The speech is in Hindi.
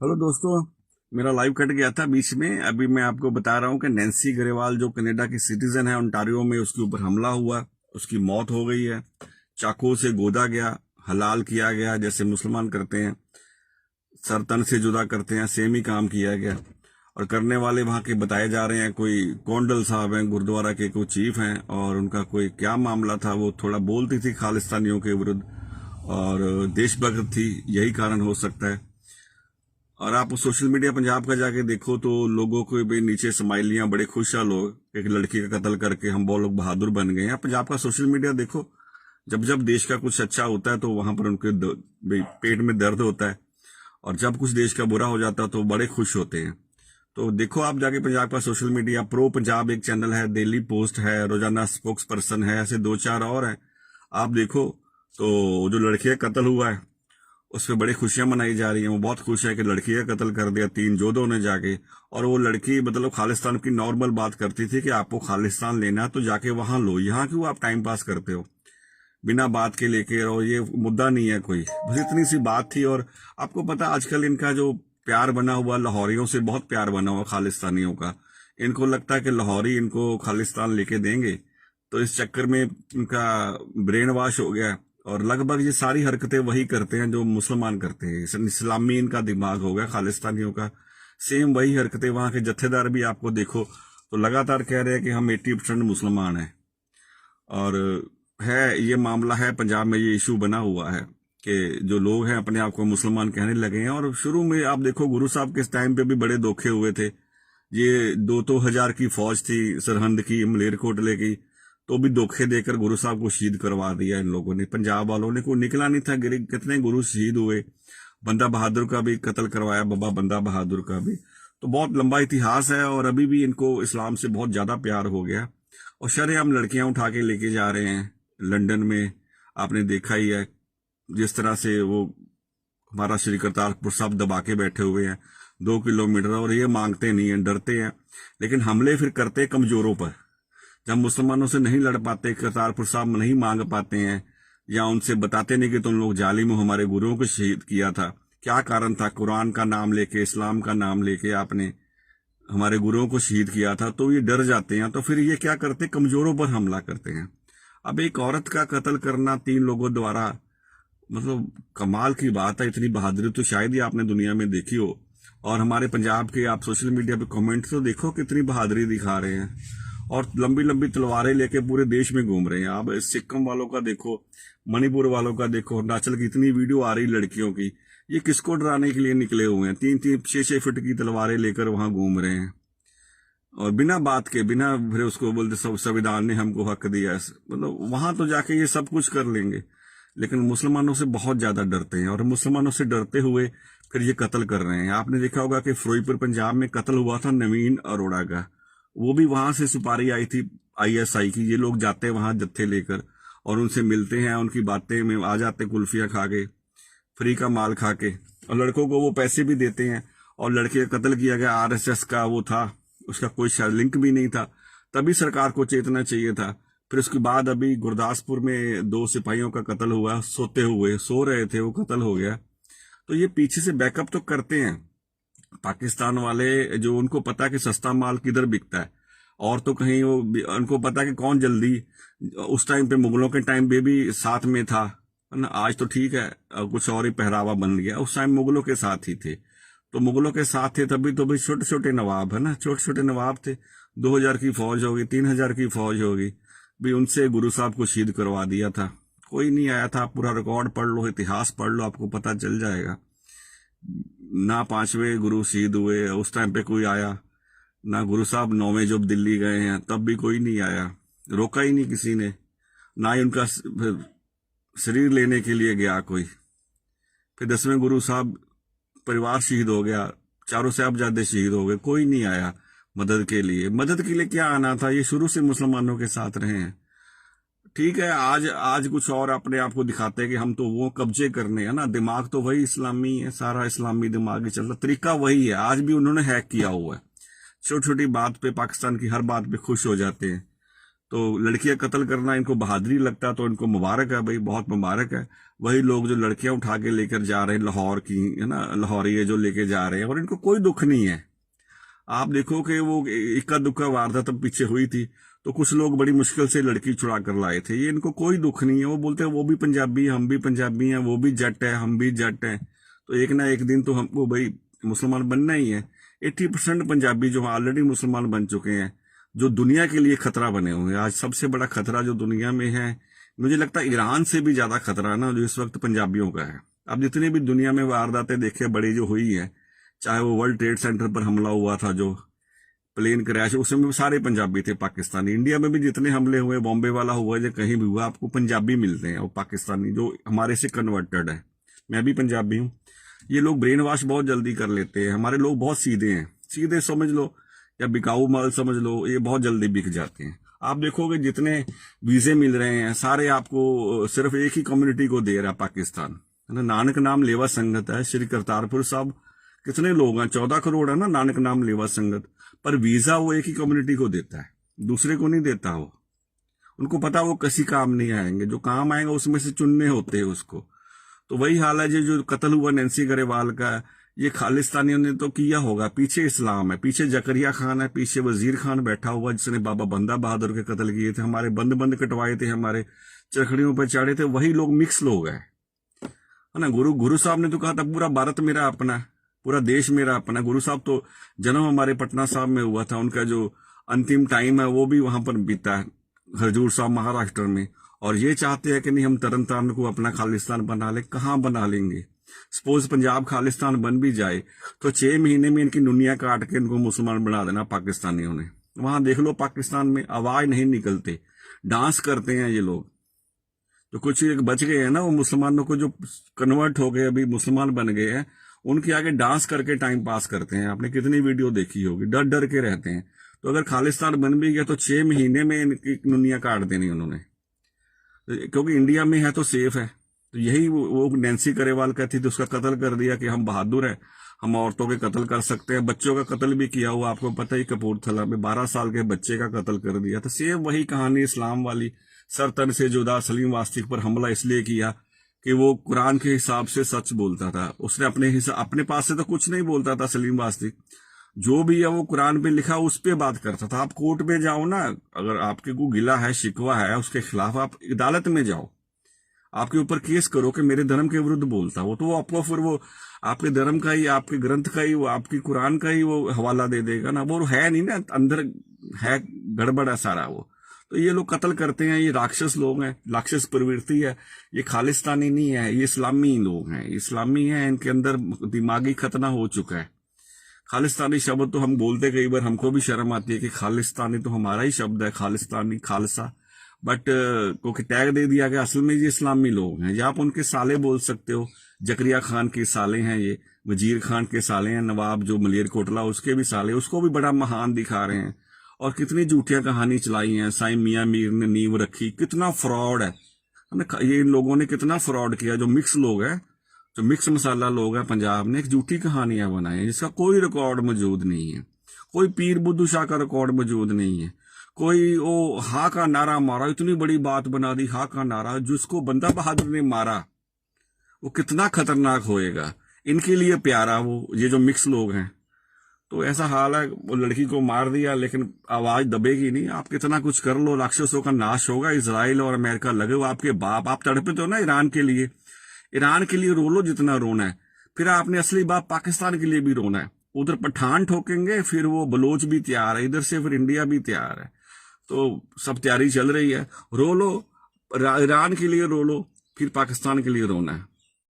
हेलो दोस्तों। मेरा लाइव कट गया था बीच में। अभी मैं आपको बता रहा हूँ कि नैन्सी ग्रेवाल जो कनाडा की सिटीजन है, ओंटारियो में उसके ऊपर हमला हुआ, उसकी मौत हो गई है। चाकू से गोदा गया, हलाल किया गया जैसे मुसलमान करते हैं, सर तन से जुदा करते हैं, सेम ही काम किया गया। और करने वाले वहां के बताए जा रहे हैं, कोई कोंडल साहब हैं, गुरुद्वारा के कोई चीफ हैं, और उनका कोई क्या मामला था, वो थोड़ा बोलती थी खालिस्तानियों के विरुद्ध और देशभक्त थी, यही कारण हो सकता है। और आप सोशल मीडिया पंजाब का जाके देखो तो लोगों को भी नीचे स्माइलियां, बड़े खुश है लोग, एक लड़की का कत्ल करके हम वो लोग बहादुर बन गए हैं। पंजाब का सोशल मीडिया देखो, जब जब देश का कुछ अच्छा होता है तो वहां पर उनके पेट में दर्द होता है, और जब कुछ देश का बुरा हो जाता है तो बड़े खुश होते हैं। तो देखो आप जाके पंजाब का सोशल मीडिया, प्रो पंजाब एक चैनल है, डेली पोस्ट है, रोजाना स्पोक्स पर्सन है, ऐसे दो चार और हैं, आप देखो। तो जो लड़की का कत्ल हुआ है उस पर बड़ी खुशियां मनाई जा रही हैं। वो बहुत खुश है कि लड़की का कत्ल कर दिया 3 जोधों ने जाके। और वो लड़की मतलब खालिस्तान की नॉर्मल बात करती थी कि आपको खालिस्तान लेना है तो जाके वहां लो, यहाँ क्यों आप टाइम पास करते हो बिना बात के लेके। और ये मुद्दा नहीं है कोई, बस इतनी सी बात थी। और आपको पता आजकल इनका जो प्यार बना हुआ, लाहौरियों से बहुत प्यार बना हुआ खालिस्तानियों का। इनको लगता है कि लाहौरी इनको खालिस्तान लेके देंगे, तो इस चक्कर में इनका ब्रेन वॉश हो गया। और लगभग ये सारी हरकतें वही करते हैं जो मुसलमान करते हैं। इस्लामी इनका दिमाग हो गया खालिस्तानियों का। सेम वही हरकतें वहां के जत्थेदार भी आपको देखो तो लगातार कह रहे हैं कि हम 80% मुसलमान हैं। और है ये मामला है पंजाब में, ये इशू बना हुआ है कि जो लोग हैं अपने आप को मुसलमान कहने लगे हैं। और शुरू में आप देखो गुरु साहब के टाइम पे भी बड़े धोखे हुए थे। ये 2-2 हजार की फौज थी सरहंद की, मलेरकोटले की, तो भी धोखे देकर गुरु साहब को शहीद करवा दिया इन लोगों ने, पंजाब वालों ने। कोई निकला नहीं था, कितने गुरु शहीद हुए। बंदा बहादुर का भी कत्ल करवाया, बाबा बंदा बहादुर का भी। तो बहुत लंबा इतिहास है, और अभी भी इनको इस्लाम से बहुत ज्यादा प्यार हो गया। और शरेआम लड़कियां उठा के लेके जा रहे हैं लंदन में। आपने देखा ही है जिस तरह से वो हमारा श्री करतारपुर साहब दबा के बैठे हुए हैं 2 किलोमीटर, और ये मांगते नहीं हैं, डरते हैं। लेकिन हमले फिर करते कमजोरों पर। जब मुसलमानों से नहीं लड़ पाते, करतारपुर साहब नहीं मांग पाते हैं, या उनसे बताते नहीं कि तुम लोग जालिम हो, हमारे गुरुओं को शहीद किया था, क्या कारण था, कुरान का नाम लेके, इस्लाम का नाम लेके आपने हमारे गुरुओं को शहीद किया था, तो ये डर जाते हैं। तो फिर ये क्या करते, कमजोरों पर हमला करते हैं। अब एक औरत का कत्ल करना 3 लोगों द्वारा, मतलब कमाल की बात है। इतनी बहादुरी तो शायद ही आपने दुनिया में देखी हो। और हमारे पंजाब के आप सोशल मीडिया पे कमेंट तो देखो कितनी बहादुरी दिखा रहे हैं, और लंबी लंबी तलवारें लेके पूरे देश में घूम रहे हैं। आप सिक्किम वालों का देखो, मणिपुर वालों का देखो, अरुणाचल की इतनी वीडियो आ रही लड़कियों की। ये किसको डराने के लिए निकले हुए हैं, 3-3, 6-6 फीट की तलवारें लेकर वहां घूम रहे हैं, और बिना बात के, बिना फिर उसको बोलते सब संविधान ने हमको हक दिया है। मतलब वहां तो जाके ये सब कुछ कर लेंगे, लेकिन मुसलमानों से बहुत ज्यादा डरते हैं। और मुसलमानों से डरते हुए फिर ये कत्ल कर रहे हैं। आपने देखा होगा कि फिरोजपुर पंजाब में कत्ल हुआ था नवीन अरोड़ा का, वो भी वहां से सुपारी आई थी आईएसआई की। ये लोग जाते हैं वहां जत्थे लेकर और उनसे मिलते हैं, उनकी बातें में आ जाते, कुल्फियां खा के, फ्री का माल खा के, और लड़कों को वो पैसे भी देते हैं। और लड़के का कत्ल किया गया, आरएसएस का वो था, उसका कोई शायद लिंक भी नहीं था। तभी सरकार को चेतना चाहिए था। फिर उसके बाद अभी गुरदासपुर में 2 सिपाहियों का कत्ल हुआ, सोते हुए, सो रहे थे, वो कत्ल हो गया। तो ये पीछे से बैकअप तो करते हैं पाकिस्तान वाले, जो उनको पता कि सस्ता माल किधर बिकता है। और तो कहीं वो उनको पता कि कौन जल्दी, उस टाइम पे मुगलों के टाइम पे भी साथ में था, है ना। आज तो ठीक है, कुछ और ही पहरावा बन गया, उस टाइम मुगलों के साथ ही थे। तो मुगलों के साथ थे तभी तो भाई छोटे छोटे नवाब, है ना, छोटे छोटे नवाब थे। 2,000 की फौज होगी, 3,000 की फौज होगी, भी उनसे गुरु साहब को शहीद करवा दिया था। कोई नहीं आया था। पूरा रिकॉर्ड पढ़ लो, इतिहास पढ़ लो, आपको पता चल जाएगा। ना 5वें गुरु शहीद हुए उस टाइम पे कोई आया, ना गुरु साहब 9वें जब दिल्ली गए हैं तब भी कोई नहीं आया, रोका ही नहीं किसी ने। ना ही उनका शरीर लेने के लिए गया कोई। फिर 10वें गुरु साहब परिवार शहीद हो गया, चारों साहबजादे शहीद हो गए, कोई नहीं आया मदद के लिए। मदद के लिए क्या आना था, ये शुरू से मुसलमानों के साथ रहे हैं। ठीक है, आज आज कुछ और अपने आप को दिखाते हैं कि हम तो वो कब्जे करने, है ना। दिमाग तो वही इस्लामी है, सारा इस्लामी दिमाग ही चल रहा, तरीका वही है। आज भी उन्होंने हैक किया हुआ है। छोटी छोटी बात पे, पाकिस्तान की हर बात पे खुश हो जाते हैं। तो लड़कियां कत्ल करना इनको बहादुरी लगता, तो इनको मुबारक है भाई, बहुत मुबारक है। वही लोग जो लड़कियां उठा के लेकर जा रहे हैं लाहौर की, है ना, लाहौरी जो लेके जा रहे हैं, और इनको कोई दुख नहीं है। आप देखो कि वो इक्का दुक्का वारदात तब पीछे हुई थी, तो कुछ लोग बड़ी मुश्किल से लड़की छुड़ा कर लाए थे। ये इनको कोई दुख नहीं है। वो बोलते हैं वो भी पंजाबी, हम भी पंजाबी हैं, वो भी जट है, हम भी जट हैं, तो एक ना एक दिन तो हमको भाई मुसलमान बनना ही है। 80% पंजाबी जो ऑलरेडी मुसलमान बन चुके हैं, जो दुनिया के लिए खतरा बने हुए हैं। आज सबसे बड़ा खतरा जो दुनिया में है, मुझे लगता है ईरान से भी ज्यादा खतरा ना जो इस वक्त पंजाबियों का है। अब जितनी भी दुनिया में वारदातें देखे बड़ी जो हुई है, चाहे वो वर्ल्ड ट्रेड सेंटर पर हमला हुआ था, जो प्लेन क्रैश, उसमें सारे पंजाबी थे, पाकिस्तानी। इंडिया में भी जितने हमले हुए, बॉम्बे वाला हुआ या कहीं भी हुआ, आपको पंजाबी मिलते हैं और पाकिस्तानी जो हमारे से कन्वर्टेड है। मैं भी पंजाबी हूँ। ये लोग ब्रेन वॉश बहुत जल्दी कर लेते हैं। हमारे लोग बहुत सीधे हैं, सीधे समझ लो या बिकाऊ माल समझ लो, ये बहुत जल्दी बिक जाते हैं। आप देखोगे जितने वीजे मिल रहे हैं सारे आपको सिर्फ एक ही कम्युनिटी को दे रहा है, पाकिस्तान, है ना। नानक नाम लेवा संगत है, श्री करतारपुर साहब, कितने लोग हैं, 14 करोड़ है ना नानक नाम लेवा संगत, पर वीजा वो एक ही कम्युनिटी को देता है, दूसरे को नहीं देता। वो उनको पता वो किसी काम नहीं आएंगे, जो काम आएंगे उसमें से चुनने होते हैं उसको। तो वही हाल है जो कत्ल हुआ नैन्सी गरेवाल का, ये खालिस्तानियों ने तो किया होगा। पीछे इस्लाम है, पीछे जकरिया खान है, पीछे वजीर खान बैठा हुआ जिसने बाबा बंदा बहादुर के कत्ल किए थे, हमारे बंद बंद कटवाए थे, हमारे चरखड़ियों पर चढ़े थे। वही लोग मिक्स लोग हैं, है ना। गुरु साहब ने तो कहा था पूरा भारत मेरा अपना, पूरा देश मेरा अपना। गुरु साहब तो जन्म हमारे पटना साहब में हुआ था, उनका जो अंतिम टाइम है वो भी वहां पर बीता है, हजूर साहब महाराष्ट्र में। और ये चाहते हैं कि नहीं हम तरन तारण को अपना खालिस्तान बना ले। कहाँ बना लेंगे? सपोज पंजाब खालिस्तान बन भी जाए तो 6 महीने में इनकी नुनिया काट के इनको मुसलमान बना देना पाकिस्तानियों ने। वहां देख लो पाकिस्तान में आवाज नहीं निकलते, डांस करते हैं ये लोग। तो कुछ एक बच गए हैं ना, वो मुसलमानों को जो कन्वर्ट हो गए, अभी मुसलमान बन गए हैं, उनके आगे डांस करके टाइम पास करते हैं। आपने कितनी वीडियो देखी होगी, डर डर के रहते हैं। तो अगर खालिस्तान बन भी गया तो 6 महीने में इनकी नुनिया काट देनी उन्होंने, क्योंकि इंडिया में है तो सेफ है। तो यही वो नैन्सी गरेवाल कहती थी, उसका कत्ल कर दिया कि हम बहादुर हैं, हम औरतों के कत्ल कर सकते हैं। बच्चों का कत्ल भी किया हुआ, आपको पता ही, कपूरथला में 12 साल के बच्चे का कत्ल कर दिया। तो सेम वही कहानी इस्लाम वाली, सर तन से जुदा सलीम वास्तिक पर हमला इसलिए किया कि वो कुरान के हिसाब से सच बोलता था। उसने अपने पास से तो कुछ नहीं बोलता था सलीम वास्तिक, जो भी है वो कुरान पे लिखा उस पे बात करता था। आप कोर्ट पे जाओ ना, अगर आपके को गिला है, शिकवा है उसके खिलाफ, आप अदालत में जाओ, आपके ऊपर केस करो कि मेरे धर्म के विरुद्ध बोलता वो, तो वो आपको फिर वो आपके धर्म का ही, आपके ग्रंथ का ही, वो आपकी कुरान का ही वो हवाला दे देगा ना। वो है नहीं ना, अंदर है गड़बड़ है सारा वो। तो ये लोग कत्ल करते हैं, ये राक्षस लोग हैं, राक्षस प्रवृत्ति है। ये खालिस्तानी नहीं है, ये इस्लामी लोग हैं, इस्लामी हैं, इनके अंदर दिमागी खतना हो चुका है। खालिस्तानी शब्द तो हम बोलते, कई बार हमको भी शर्म आती है कि खालिस्तानी तो हमारा ही शब्द है, खालिस्तानी, खालसा, बट क्योंकि टैग दे दिया गया, असल में ये इस्लामी लोग हैं। या आप उनके साले बोल सकते हो, जकरिया खान के साले हैं, ये वजीर खान के साले हैं, नवाब जो मलेर कोटला उसके भी साले, उसको भी बड़ा महान दिखा रहे हैं। और कितनी झूठियां कहानी चलाई हैं, साईं मियां मीर ने नींव रखी, कितना फ्रॉड है ये इन लोगों ने, कितना फ्रॉड किया। जो मिक्स लोग हैं, जो मिक्स मसाला लोग हैं पंजाब ने, एक झूठी कहानियां बनाई हैं जिसका कोई रिकॉर्ड मौजूद नहीं है, कोई पीर बुद्धू शाह का रिकॉर्ड मौजूद नहीं है, कोई वो हा का नारा मारा, इतनी बड़ी बात बना दी, हा का नारा, जिसको बंदा बहादुर ने मारा वो कितना खतरनाक होएगा इनके लिए प्यारा वो, ये जो मिक्स लोग हैं। तो ऐसा हाल है, वो लड़की को मार दिया लेकिन आवाज दबेगी नहीं। आप कितना कुछ कर लो, राक्षसों का नाश होगा। इजराइल और अमेरिका लगे हो आपके बाप, आप तड़पे तो ना ईरान के लिए, ईरान के लिए रो लो जितना रोना है, फिर आपने असली बाप पाकिस्तान के लिए भी रोना है। उधर पठान ठोकेंगे, फिर वो बलोच भी तैयार है, इधर से फिर इंडिया भी तैयार है। तो सब तैयारी चल रही है, रो लो, ईरान के लिए रो लो, फिर पाकिस्तान के लिए रोना है।